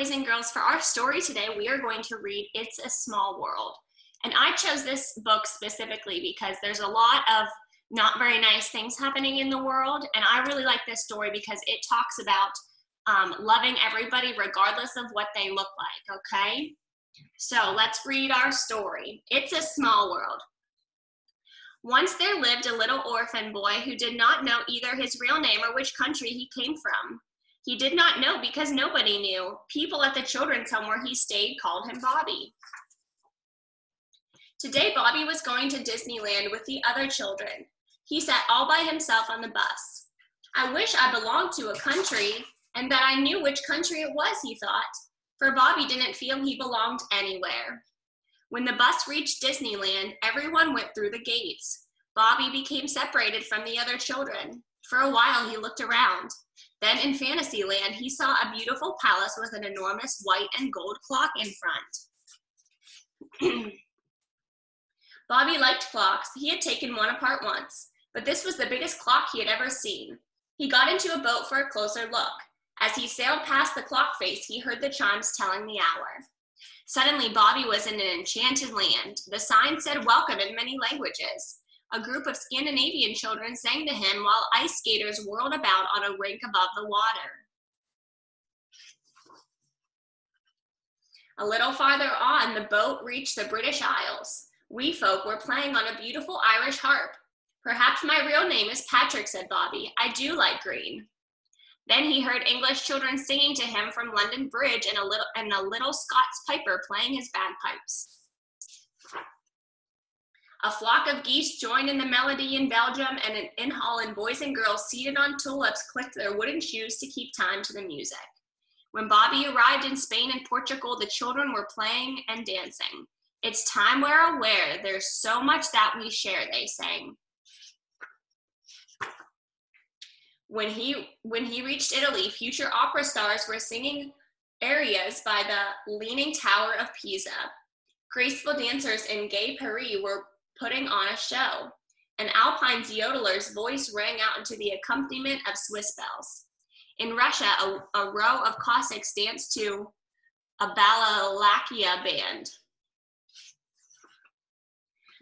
boys and girls. For our story today, we are going to read It's a Small World. And I chose this book specifically because there's a lot of not very nice things happening in the world. And I really like this story because it talks about loving everybody regardless of what they look like, okay? So let's read our story. It's a Small World. Once there lived a little orphan boy who did not know either his real name or which country he came from. He did not know because nobody knew. People at the children's home where he stayed called him Bobby. Today, Bobby was going to Disneyland with the other children. He sat all by himself on the bus. I wish I belonged to a country and that I knew which country it was, he thought, for Bobby didn't feel he belonged anywhere. When the bus reached Disneyland, everyone went through the gates. Bobby became separated from the other children. For a while, he looked around. Then in Fantasyland, he saw a beautiful palace with an enormous white and gold clock in front. Bobby liked clocks. He had taken one apart once, but this was the biggest clock he had ever seen. He got into a boat for a closer look. As he sailed past the clock face, he heard the chimes telling the hour. Suddenly, Bobby was in an enchanted land. The sign said welcome in many languages. A group of Scandinavian children sang to him while ice skaters whirled about on a rink above the water. A little farther on, the boat reached the British Isles. We folk were playing on a beautiful Irish harp. Perhaps my real name is Patrick, said Bobby. I do like green. Then he heard English children singing to him from London Bridge and a little Scots piper playing his bagpipes. A flock of geese joined in the melody in Belgium, and in Holland, boys and girls seated on tulips clicked their wooden shoes to keep time to the music. When Bobby arrived in Spain and Portugal, the children were playing and dancing. It's time we're aware, there's so much that we share, they sang. When he reached Italy, future opera stars were singing arias by the Leaning Tower of Pisa. Graceful dancers in gay Paris were putting on a show. An Alpine yodeler's voice rang out into the accompaniment of Swiss bells. In Russia, a row of Cossacks danced to a balalakia band.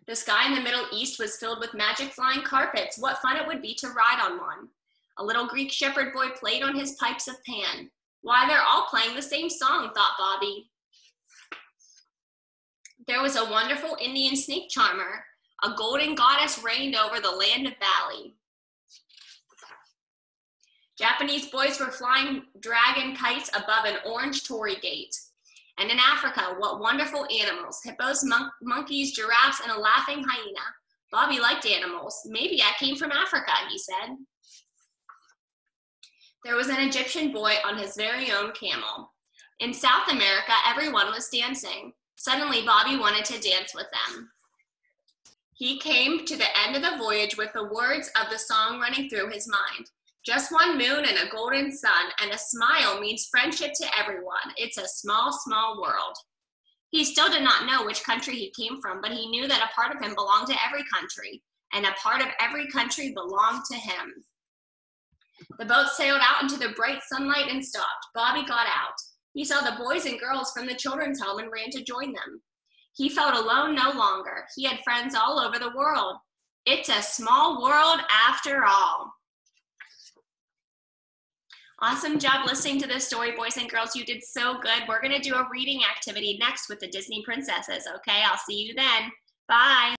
The sky in the Middle East was filled with magic flying carpets. What fun it would be to ride on one. A little Greek shepherd boy played on his pipes of Pan. Why, they're all playing the same song, thought Bobby. There was a wonderful Indian snake charmer. A golden goddess reigned over the land of Bali. Japanese boys were flying dragon kites above an orange torii gate. And in Africa, what wonderful animals. Hippos, monkeys, giraffes, and a laughing hyena. Bobby liked animals. Maybe I came from Africa, he said. There was an Egyptian boy on his very own camel. In South America, everyone was dancing. Suddenly, Bobby wanted to dance with them. He came to the end of the voyage with the words of the song running through his mind. Just one moon and a golden sun, and a smile means friendship to everyone. It's a small, small world. He still did not know which country he came from, but he knew that a part of him belonged to every country, and a part of every country belonged to him. The boat sailed out into the bright sunlight and stopped. Bobby got out. He saw the boys and girls from the children's home and ran to join them. He felt alone no longer. He had friends all over the world. It's a small world after all. Awesome job listening to this story, boys and girls. You did so good. We're going to do a reading activity next with the Disney princesses, okay? I'll see you then. Bye.